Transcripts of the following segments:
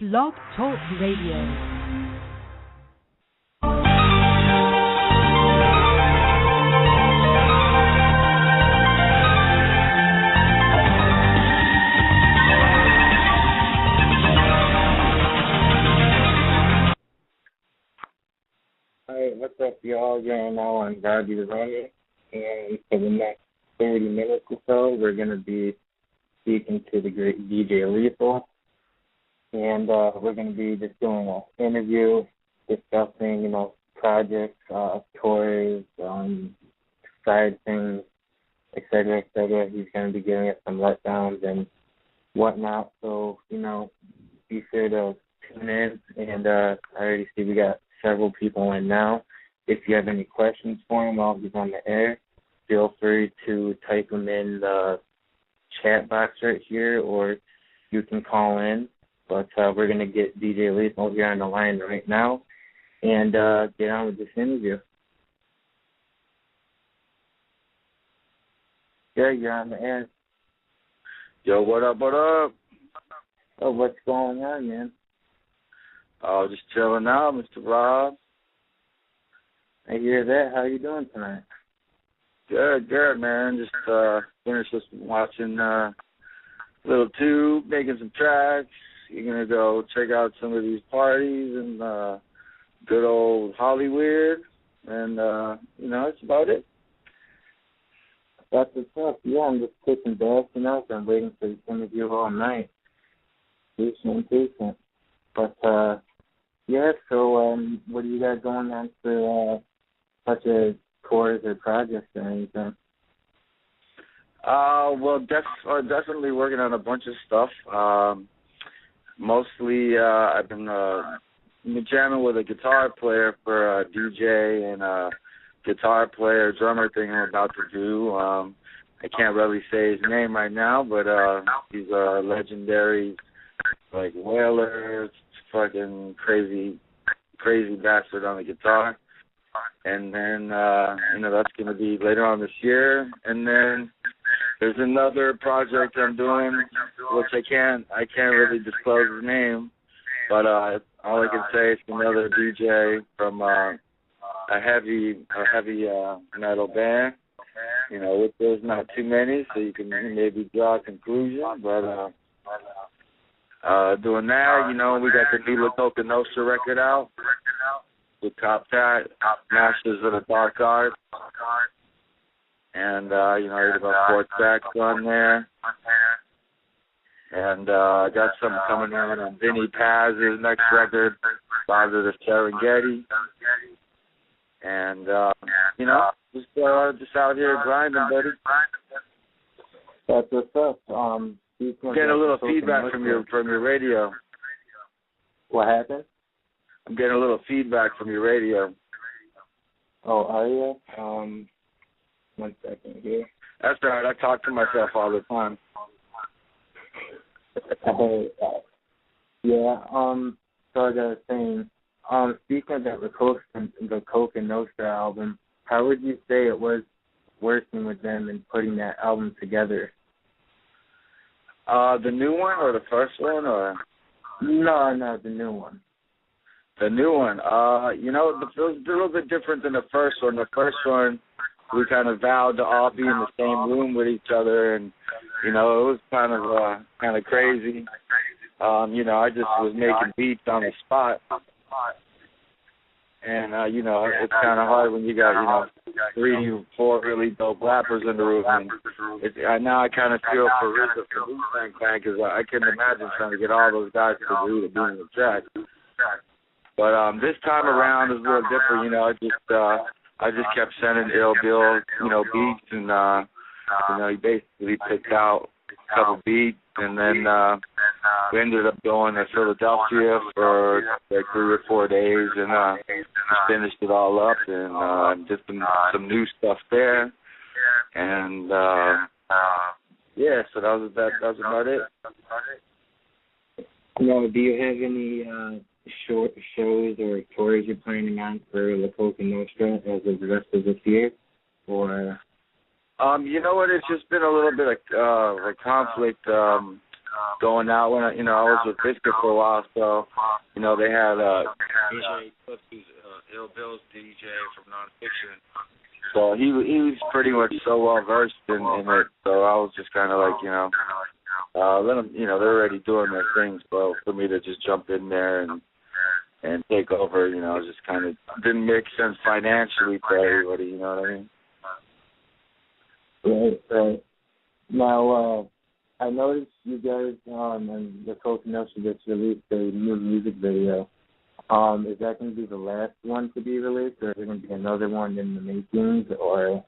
Blog Talk Radio. Alright, what's up, y'all? You're now on Robbie the Rummy, and for the next 30 minutes or so, we're going to be speaking to the great DJ Lethal, and we're going to be just doing an interview, discussing, projects, tours, side things, et cetera, et cetera. He's going to be giving us some letdowns and whatnot, so, be sure to tune in, and I already see we got several people in now. If you have any questions for him while he's on the air, feel free to type them in the chat box right here, or you can call in. But we're going to get DJ Lethal here on the line right now and get on with this interview. Yeah, you're on the air. Yo, what up, what up? Oh, what's going on, man? Oh, just chilling out, Mr. Rob. I hear that. How you doing tonight? Good, man. Just finished just watching Little Tube, making some tracks. You're going to go check out some of these parties and good old Hollywood. And, that's about it. That's what's up. Yeah, I'm just kicking back, I'm waiting for this interview all night. Patient. But, yeah, so what do you got going on for such as tours or projects or anything? Well, definitely working on a bunch of stuff. Mostly I've been jamming with a guitar player for a DJ and a guitar player, drummer thing I'm about to do. I can't really say his name right now, but he's a legendary, whaler, fucking crazy bastard on the guitar. And then, that's going to be later on this year. And then there's another project I'm doing, which I can't really disclose his name, but all I can say is another DJ from a heavy metal band. With there's not too many, so you can maybe draw a conclusion. But doing that, we got the new La Coca Nostra record out with Top Tat, Masters of the Dark Art. And, there's about 4 tracks on there. And I got something coming out on Vinny Paz's next record, Father the Serengeti. And, just out here grinding, buddy. That's what's up. Getting a little feedback from your radio. What happened? I'm getting a little feedback from your radio. Oh, are you? 1 second here. That's all right. I talk to myself all the time. Yeah. So I was saying, speaking of that the Coca Nostra album, how would you say it was working with them and putting that album together? The new one or the first one, or? No, the new one. The new one. It was a little bit different than the first one. The first one, we kind of vowed to all be in the same room with each other, and it was kind of crazy. I just was making beats on the spot, and it's kind of hard when you got 3, 4 really dope rappers in the room. And now I kind of feel for Rita from Wu-Tang Clan, because I couldn't imagine trying to get all those guys to agree to be in the track. But this time around is a little different. I just kept sending Ill Bill, beats, and he basically picked out a couple beats, and then we ended up going to Philadelphia for 3 or 4 days, and just finished it all up, and did some new stuff there, and so that was about it. Do you have any short shows or tours you're planning on for La Coca Nostra as of the rest of this year, or? You know what? It's just been a little bit of a conflict. going out when I was with Visca for a while, so they had DJ Cliff, who's Ill Bill's DJ from Nonfiction. So he was pretty much so well versed in it. So I was just kind of like let them, they're already doing their things. So for me to just jump in there and take over, just kind of didn't make sense financially for everybody. You know what I mean? Right. Now, I noticed you guys and the Coke Notion just released a new music video. Is that going to be the last one to be released, or is there going to be another one in the makings, or?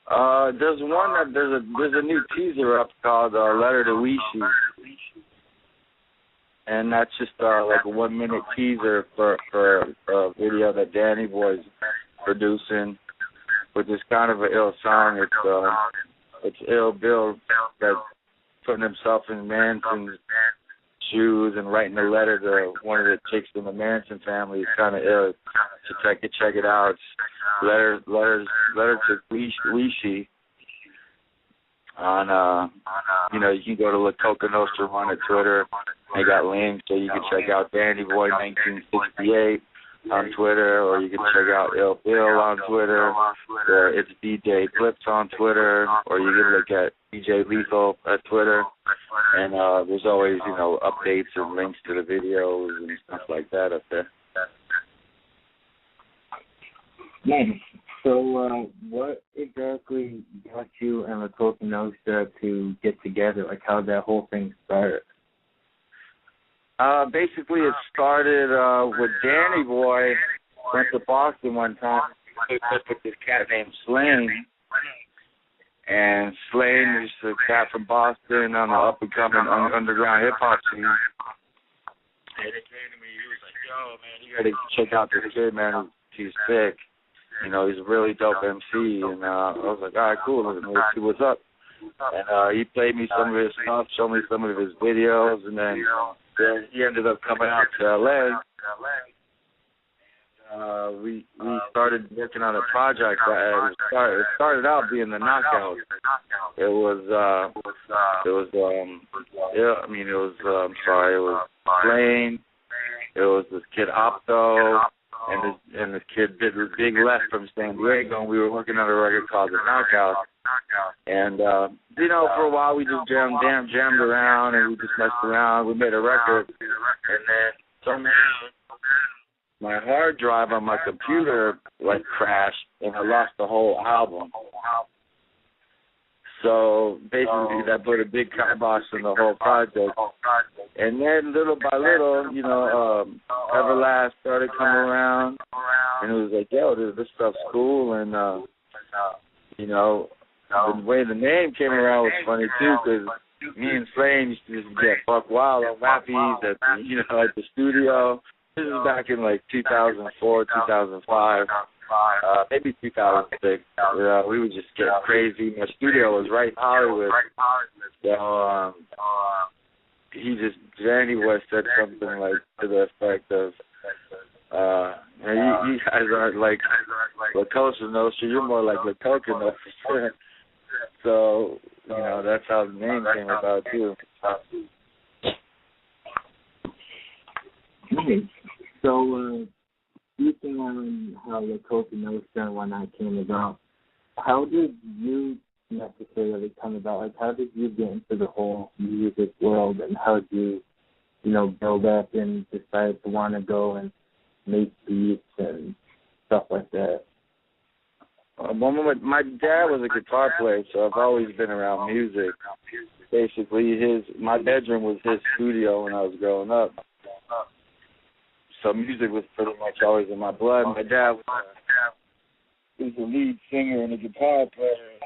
There's a new teaser up called Letter to Wishi, and that's just like a 1 minute teaser for a video that Danny Boy's producing, which is kind of an ill song. It's Ill Bill that's putting himself in Manson's shoes and writing a letter to one of the chicks in the Manson family. It's kind of ill. Check it out. It's letter to Wishi on you can go to La Coca Nostra on Twitter. They got links, so you can check out Danny Boy 1968 on Twitter, or you can check out Ill Bill on Twitter, or it's DJ Clips on Twitter, or you can look at DJ Lethal at Twitter, and there's always, updates and links to the videos and stuff like that up there. Nice. So what exactly got you and La Coca Nostra to get together? Like, how did that whole thing start? Basically, it started with Danny Boy. Went to Boston one time. He picked up this cat named Slane. And Slane is a cat from Boston on the up-and-coming underground hip-hop scene. And it came to me, he was like, yo, man, you got to check out this kid, man. He's sick. He's a really dope MC. And I was like, all right, cool. Let's see what's up. And he played me some of his stuff, showed me some of his videos, and then he ended up coming out to L.A. We started working on a project that it started out being the Knockout. It was Blaine. It was this kid Opto, and this kid Big Left from San Diego, and we were working on a record called The Knockout. And for a while we just jammed around, and we just messed around. We made a record, and then somehow my hard drive on my computer crashed, and I lost the whole album. So basically, that put a big kibosh in the whole project. And then little by little, Everlast started coming around, and it was like, yo, this stuff's cool, and the way the name came around was funny too, because me and Slane used to just get buck wild on Wappies at the studio. This is back in 2004, 2005, maybe 2006. We would just get crazy. My studio was right in Hollywood. So Danny West said something to the effect of, you guys aren't like La Coca Nostra, you're more like La Coca Nostra. So, that's how the name came about too. Nice. So, speaking on how La Coca Nostra and whatnot came about, how did you necessarily come about? Like, how did you get into the whole music world, and how did you, build up and decide to want to go and make beats and stuff like that? My dad was a guitar player, so I've always been around music. Basically, my bedroom was his studio when I was growing up. So music was pretty much always in my blood. My dad was a lead singer and a guitar player.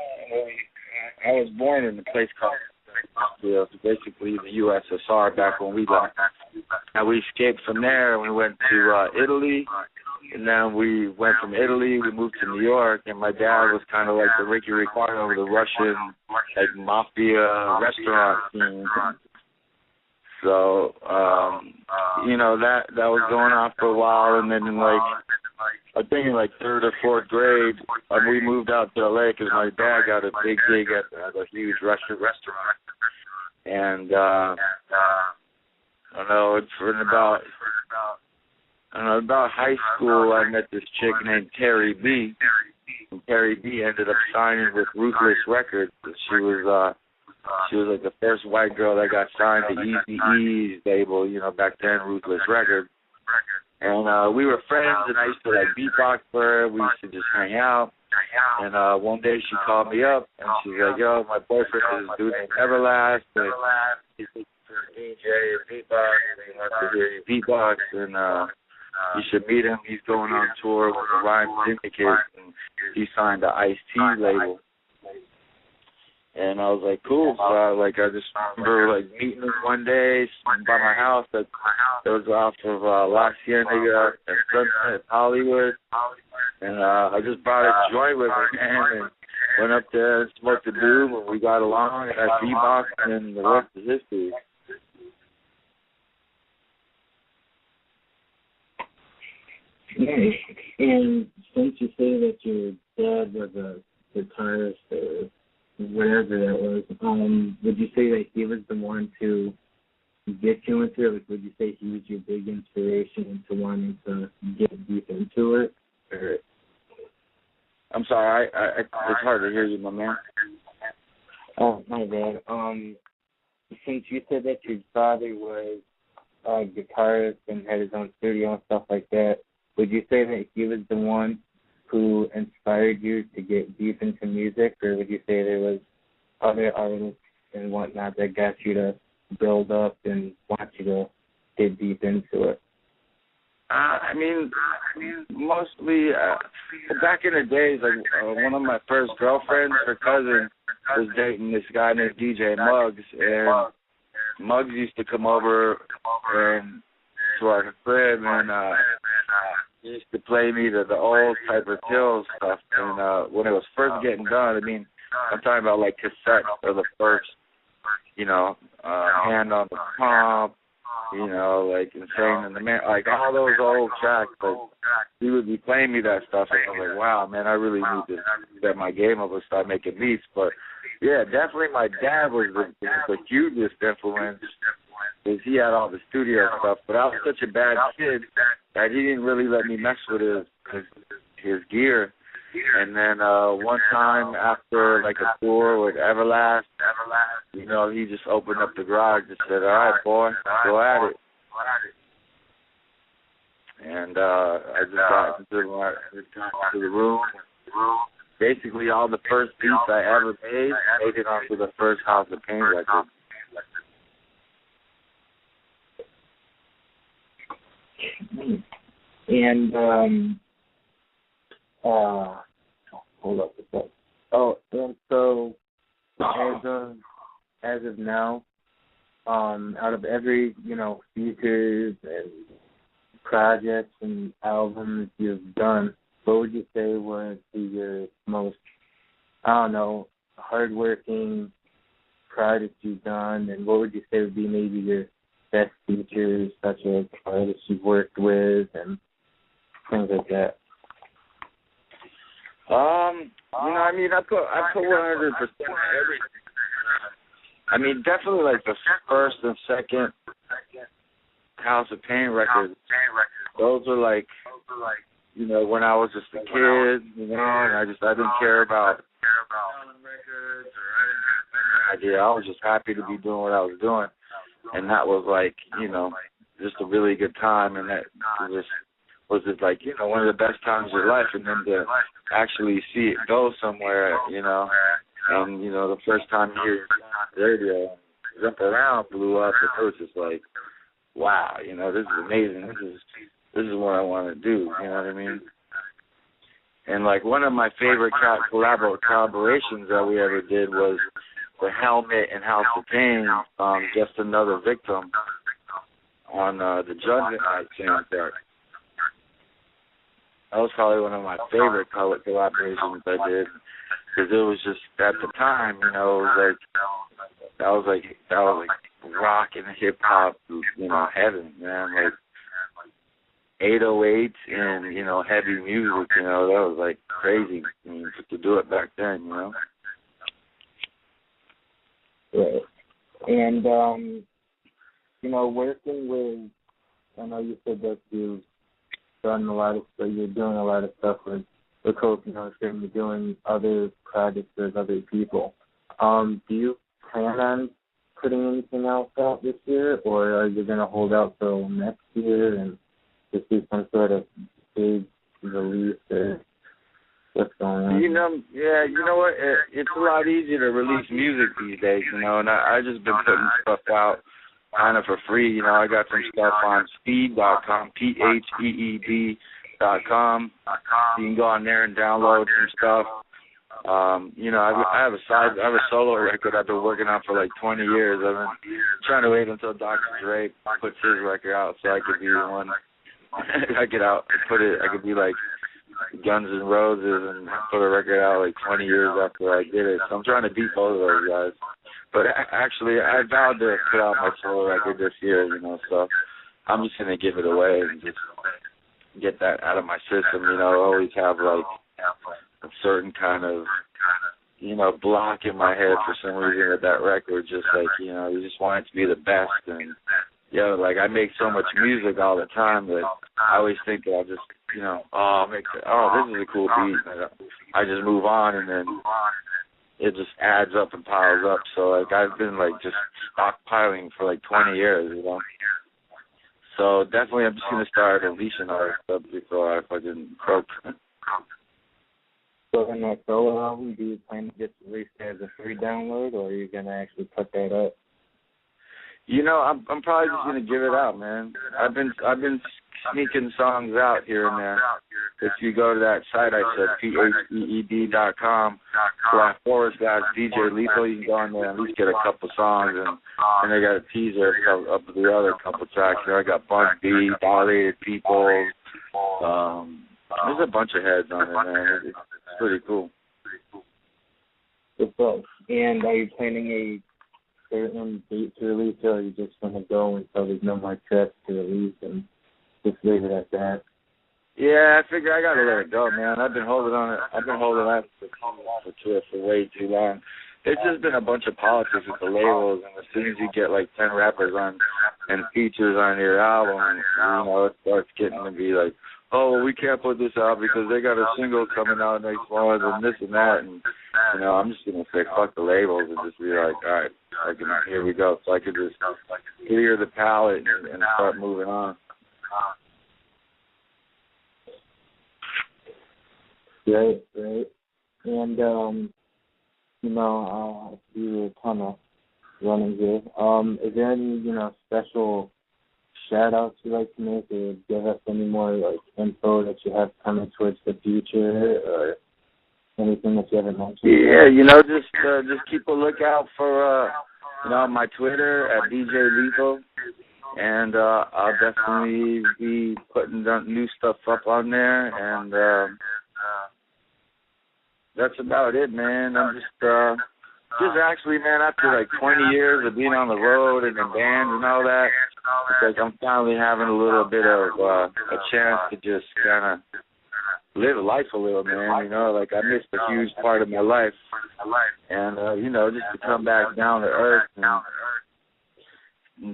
I was born in a place called basically the USSR back when we left. And we escaped from there, and we went to Italy. And then we went from Italy, we moved to New York, and my dad was kind of like the Ricky Ricardo of the Russian, mafia restaurant scene. So, that was going on for a while, and then I think in third or fourth grade, we moved out to L.A. because my dad got a big gig at a huge Russian restaurant. And I don't know, it's from about high school. I met this chick named Terry B. And Terry B ended up signing with Ruthless Records. She was like the first white girl that got signed to Eazy-E's label, back then, Ruthless Records. And we were friends, and I used to like beatbox for her. We used to just hang out. And one day she called me up, and she's like, "Yo, my boyfriend is doing Everlast, and he's looking for a DJ and beatbox, and he wants to hear you beatbox, and you should meet him. He's going on tour with the Rhyme Syndicate, and he signed the Ice-T label." And I was like, cool. So I just remember meeting him one day by my house. That was off of La Cienega and Sunset, Hollywood. And I just brought a joint with me, man, and went up there and smoked a doob, and we got along, and I beatboxed, and the rest is history. Nice. And since you say that your dad was a guitarist or whatever that was, would you say that he was the one to get you into it? Like, would you say he was your big inspiration into wanting to get deep into it? Or? I'm sorry, it's hard to hear you, my man. Oh, my bad. Since you said that your father was a guitarist and had his own studio and stuff like that, would you say that he was the one who inspired you to get deep into music, or would you say there was other artists and whatnot that got you to build up and want you to get deep into it? I mean, mostly back in the days, one of my first girlfriends, her cousin, was dating this guy named DJ Muggs, and Muggs used to come over and to our crib, and he used to play me the old Typer Till stuff. And when it was first getting done, I mean, I'm talking about cassettes or the first, Hand on the Pump, Insane in the Man, all those old tracks. He would be playing me that stuff, and I was like, wow, man, I really need to step my game up and start making beats. But yeah, definitely my dad was the hugest influence, because he had all the studio stuff. But I was such a bad kid that he didn't really let me mess with his gear. And then one time after a tour with Everlast, he just opened up the garage and said, "All right, boy, go at it." And I just got into the room. Basically, all the first beats I ever made it onto the first House of Pain record. And hold up. Oh, and so as of now, out of every features and projects and albums you've done, what would you say was your most, hardworking project you've done, and what would you say would be maybe your best features, such as artists you've worked with and things like that? I put 100% everything. I mean, definitely the first and second House of Pain records. Those were when I was just a kid, and I didn't care about records, or I didn't have any idea. I was just happy to be doing what I was doing, and that was just a really good time, and that was one of the best times of your life, and then to actually see it go somewhere, and the first time you hear the radio, Jump Around blew up, and it was just wow, this is amazing. This is what I want to do. You know what I mean? And one of my favorite collaborations that we ever did was the Helmet and House of Pain, Just Another Victim, on the Judgment Night soundtrack. That was probably one of my favorite collaborations I did, because it was just at the time, it was that was rock and hip hop, heaven, man. 808s and heavy music, that was crazy. I mean, to do it back then, Right. And working with, I know you said that you've done a lot of stuff, you're doing a lot of stuff with Coke, you're doing other projects with other people. Do you plan on putting anything else out this year, or are you going to hold out till next year and just do some sort of big release, or what's going on? You know what? It's a lot easier to release music these days, and I just been putting stuff out kind of for free. I got some stuff on speed.com, PHEED.com. You can go on there and download some stuff. I have a solo record I've been working on for like 20 years. I've been trying to wait until Dr. Dre puts his record out so I could be the one. I could be like Guns N' Roses and put a record out like 20 years after I did it. So I'm trying to beat both of those guys. But actually, I vowed to put out my solo record this year, so I'm just going to give it away and just get that out of my system. I always have like a certain kind of, block in my head for some reason with that record. Just like, you just want it to be the best. And, I make so much music all the time that I always think that I'll just, this is a cool beat. I just move on, and then it just adds up and piles up. So, I've been, just stockpiling for, 20 years, So, definitely I'm just going to start releasing all this stuff before I fucking croak. So, in that solo album, do you plan to just release it as a free download, or are you going to actually put that up? I'm probably just going to give it out, man. I've been sneaking songs out here and there. If you go to that site I said, PHEED.com/DJ Lethal, you can go on there and at least get a couple songs, and they got a teaser of the other couple tracks. I got Bun B, Dilated People. There's a bunch of heads on it, man. It's pretty cool. Good stuff. And are you planning a certain date to release, or are you just going to go until there's no more tracks to release and just leave it at that? Yeah, I figure I got to let it go, man. I've been holding on to it for way too long. It's just been a bunch of politics with the labels, and as soon as you get 10 rappers on and features on your album, it starts getting to be like, oh, well, we can't put this out because they got a single coming out next month and this and that. And, I'm just going to say fuck the labels and just be like, all right, here we go. So I could just clear the palette and start moving on. Great. And, you were kind of running here. Is there any, special shout-outs you'd like to make, or give us any more, info that you have coming towards the future, or anything that you haven't mentioned? Yeah, just keep a lookout for, my Twitter at DJ Lethal, and I'll definitely be putting new stuff up on there, and that's about it, man. I'm just actually, man, after 20 years of being on the road and in bands and all that, it's I'm finally having a little bit of a chance to just kind of live life a little, man. I missed a huge part of my life, and just to come back down to earth and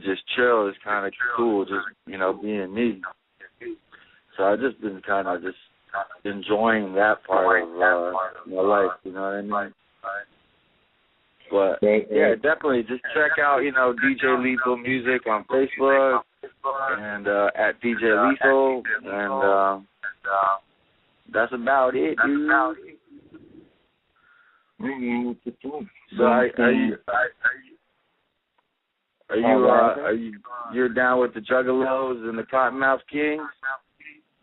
just chill is kind of cool. Just being me. So I've just been kind of just enjoying that part of my life. You know what I mean? But yeah, definitely just check out DJ Lethal Music on Facebook and at DJ Lethal, and that's about it, dude. So you're down with the Juggalos and the Cottonmouth Kings?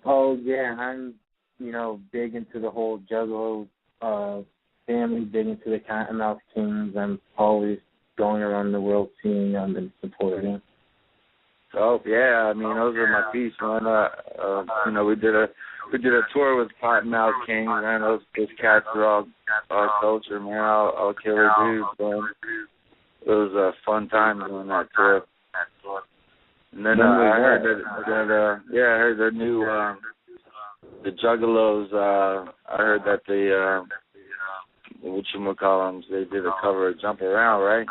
Oh yeah, I'm big into the whole Juggalo family, big into the Cottonmouth Kings. I'm always going around the world seeing them and supporting. Oh yeah, those are my peeps, man. We did a tour with Cottonmouth Kings, man. Those cats are all our culture, man. All killer dudes, man. It was a fun time doing that tour. And then I heard that I heard the new the Juggalos. I heard that they whatchamacallums, they did a cover of Jump Around, right?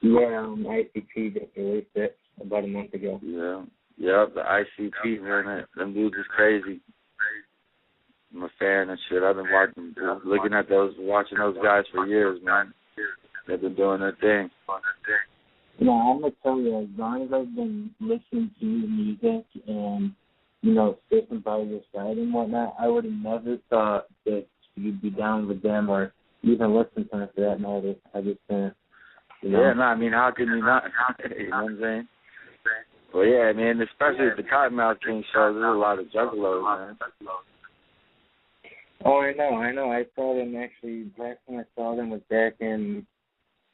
Yeah, ICP just released it about a month ago. Yeah. Yep, the ICP, man. Them dudes is crazy. I'm a fan and shit. I've been watching those guys for years, man. They've been doing their thing. Yeah, I'm gonna tell you, as long as I've been listening to your music and, you know, sticking by your side and whatnot, I would have never thought that you'd be down with them or even listen to them for that matter. I just think, you know. Yeah, no, I mean, how can you not? You know what I'm saying? Well, yeah, I mean, especially at the Cottonmouth King show, there's a lot of juggalos, man. Oh, I know. I saw them actually, last time I saw them was back in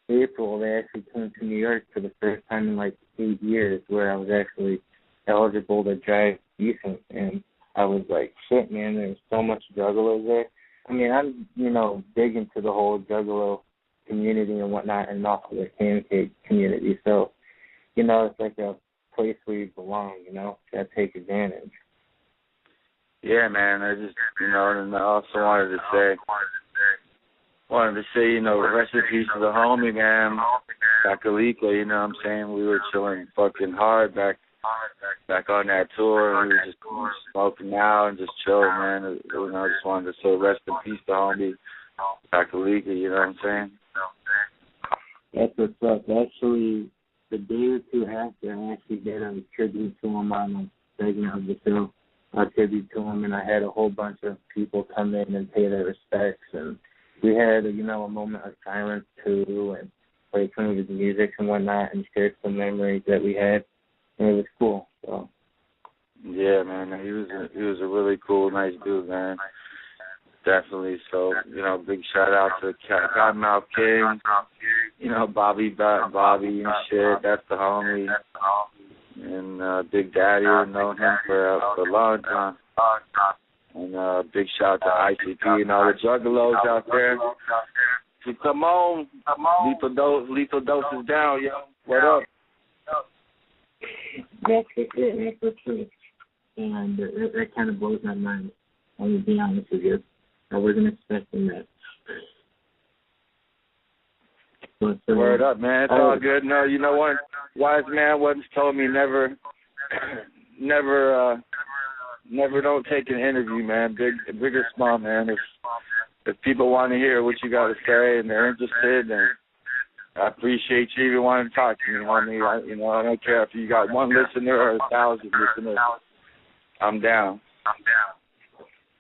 April. They actually came to New York for the first time in like 8 years, where I was actually eligible to drive decent. And I was like, shit, man, there's so much juggalos there. I mean, I'm, you know, big into the whole juggalo community and whatnot, and also the pancake community. So, you know, it's like a place where you belong, you know, gotta take advantage. Yeah, man, I just, you know, and I also wanted to say, you know, rest in peace to the homie, man, Bakalika, you know what I'm saying? We were chilling fucking hard back on that tour, and we were just smoking out and just chilling, man. You know, I just wanted to say rest in peace to homie Bakalika, you know what I'm saying? That's what's up. Actually, the day or two after, I actually did a tribute to him on a segment of the show. A tribute to him, and I had a whole bunch of people come in and pay their respects, and we had, you know, a moment of silence too, and played some of his music and whatnot, and shared some memories that we had, and it was cool. So. Yeah, man, he was a really cool, nice dude, man. Definitely. So, you know, big shout out to Cottonmouth King, you know, Bobby and shit. That's the homie. And Big Daddy, I've known him for a long time. And big shout out to ICP and all the juggalos out there. So come on, lethal dose is down, yo. What up? That's for sure. And that kind of blows my mind. I'm going to be honest with you. I wasn't expecting that. But, word up, man. It's all good. No, you know what? Wise man once told me never don't take an interview, man. Big or small, man. If people want to hear what you got to say and they're interested, then I appreciate you even wanting to talk to me. You know, I don't care if you got one listener or 1,000 listeners. I'm down.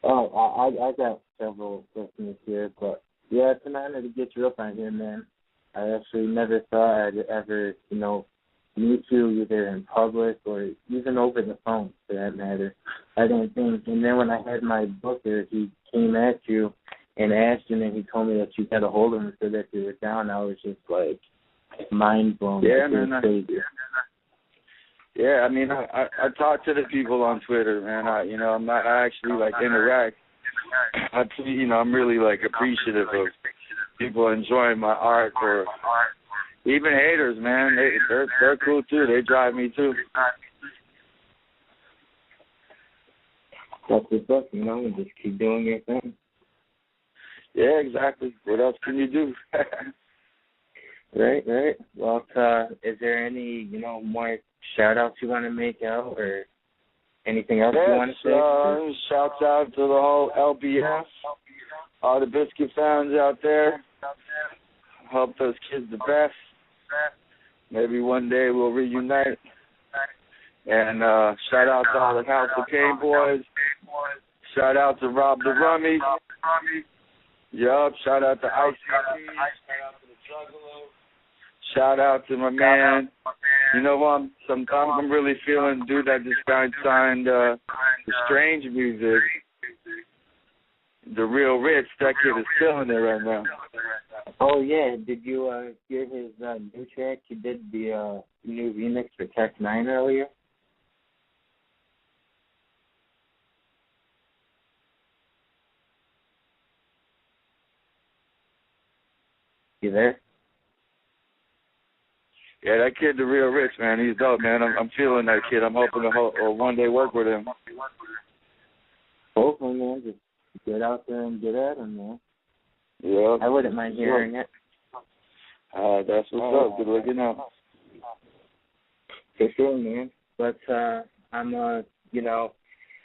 Oh, I got several listeners here, but yeah, it's an honor to get you up on here, man. I actually never thought I'd ever, you know, meet you either in public or even over the phone, for that matter. I didn't think. And then when I had my booker, he came at you and asked you, and he told me that you got a hold of him so that you were down. I was just like mind blown. Yeah, man. Yeah, I mean, I talk to the people on Twitter, man. I actually like interact. I'm really like appreciative of people enjoying my art, or even haters, man. They're cool too. They drive me too. That's what's up, you know, and just keep doing your thing. Yeah, exactly. What else can you do? Right. Well, is there any, you know, more shout-outs you want to make out, or anything else you want to say? Shouts out to the whole LBS, all the Biscuit fans out there. Hope those kids the best. Maybe one day we'll reunite. And shout out to all the House of Cane boys. Shout out to Rob the Rummy. Yup. Shout out to ICP. Shout out to the Juggalo. Shout out to my man. You know what? Sometimes I'm really feeling, dude, that just got signed the Strange Music. The Real Rich. That kid is killing it right now. Oh, yeah. Did you hear his new track? He did the new remix for Tech 9 earlier. You there? Yeah, that kid, the Real Rich, man, he's dope, man. I'm feeling that kid. I'm hoping to one day work with him. Hopefully, man. Just get out there and get at him, man. Yeah. I wouldn't mind hearing it. That's what's up. Good looking out. For sure, man. But I'm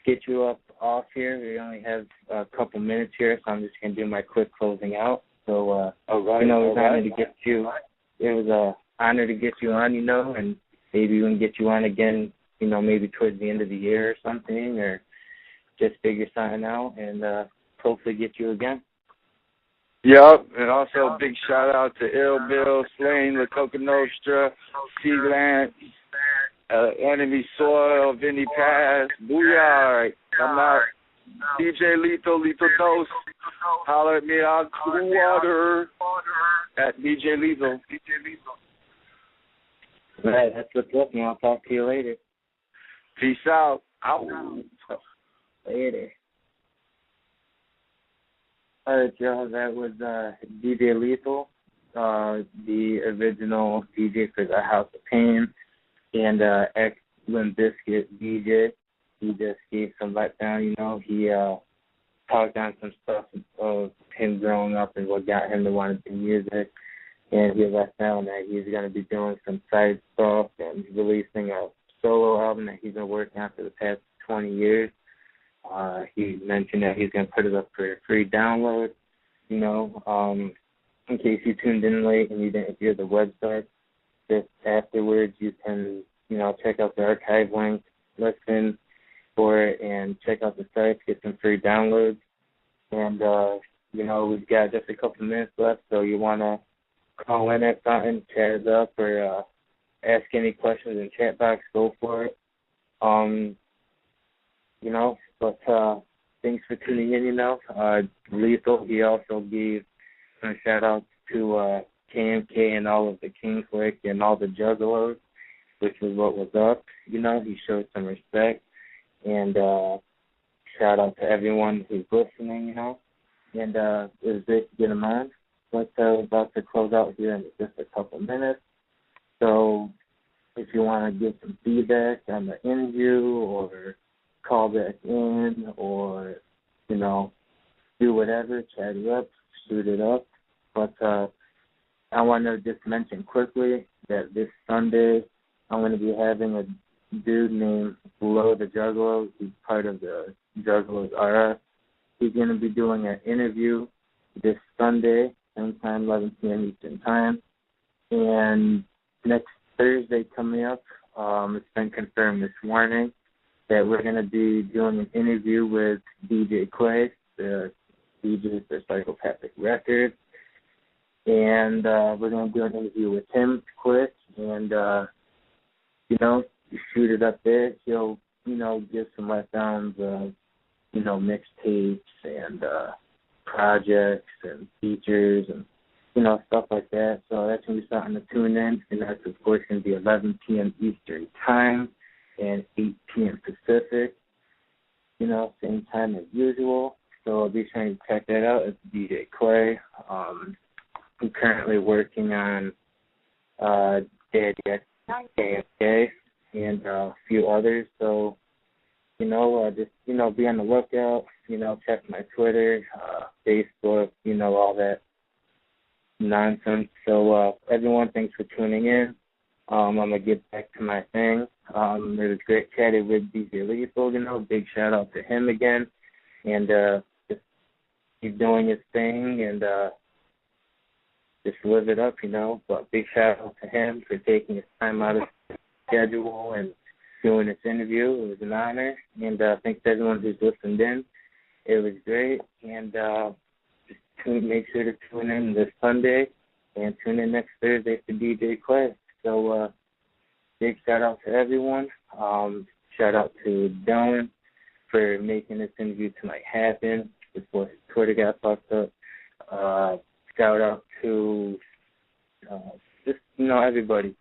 get you up off here. We only have a couple minutes here, so I'm just gonna do my quick closing out. So it was an honor to get you. It was an honor to get you on, and maybe we can get you on again, maybe towards the end of the year or something, or just figure something out and hopefully get you again. Yep, and also big shout out to Ill Bill, Slain, La Coca Nostra, Sealand, Enemy Soil, Vinny Pass, Booyah. I'm out. DJ Lethal Dose. Holler at me on Twitter at DJ Lethal. All right, that's what's up, man. I'll talk to you later. Peace out. Out. Later. All right, y'all. That was DJ Lethal, the original DJ for the House of Pain, and ex-Limp Bizkit DJ. He just gave some letdown, He talked on some stuff of him growing up and what got him to want to do music. And he let down that he's going to be doing some side stuff and releasing a solo album that he's been working on for the past 20 years. He mentioned that he's going to put it up for a free download, in case you tuned in late and you didn't hear the website. Just afterwards, you can, check out the archive link, listen for it, and check out the site, get some free downloads. And, we've got just a couple minutes left, so you want to call in at something, chat it up, or ask any questions in the chat box, go for it. But thanks for tuning in, Lethal, he also gave some shout-outs to KMK and all of the Kingswick and all the Juggalos, which was what was up. He showed some respect. And shout-out to everyone who's listening, And it was great to get him on. But we're about to close out here in just a couple minutes. So if you want to give some feedback on the interview or call back in or, do whatever, chat it up, shoot it up. But I want to just mention quickly that this Sunday I'm going to be having a dude named Below the Juggalos. He's part of the Juggalos RF. He's going to be doing an interview this Sunday, same time, 11 p.m. Eastern Time. And next Thursday coming up, it's been confirmed this morning that we're going to be doing an interview with DJ Quay, the DJ for Psychopathic Records. And we're going to do an interview with him quick and, shoot it up there. He'll, give some letdowns of, mixtapes and projects and features and, stuff like that. So that's going to be something to tune in. And that's, of course, going to be 11 p.m. Eastern Time and 8 p.m. Pacific. Same time as usual. So I'll be trying to check that out. It's DJ Quay. I'm currently working on Daddy X KFK and a few others. So, just, be on the lookout, check my Twitter, Facebook, all that nonsense. So, everyone, thanks for tuning in. I'm going to get back to my thing. It was great chatting with DJ Lethal, big shout out to him again. And just keep doing his thing and just live it up, But big shout out to him for taking his time out of his schedule and doing this interview. It was an honor. And thanks to everyone who's listened in. It was great. And just make sure to tune in this Sunday and tune in next Thursday for DJ Quay. So big shout out to everyone. Shout out to Dylan for making this interview tonight happen before his Twitter got fucked up. Shout out to just, everybody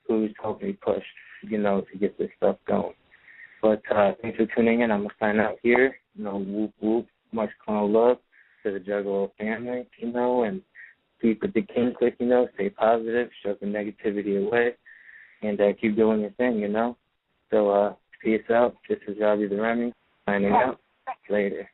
who's helped me push, to get this stuff going. But thanks for tuning in. I'm going to sign out here. Whoop, whoop. Much clone love to the Juggalo family, and keep with the king click, stay positive, shove the negativity away, and keep doing your thing, So peace out. This is Robbie the Rummy, signing out. Later.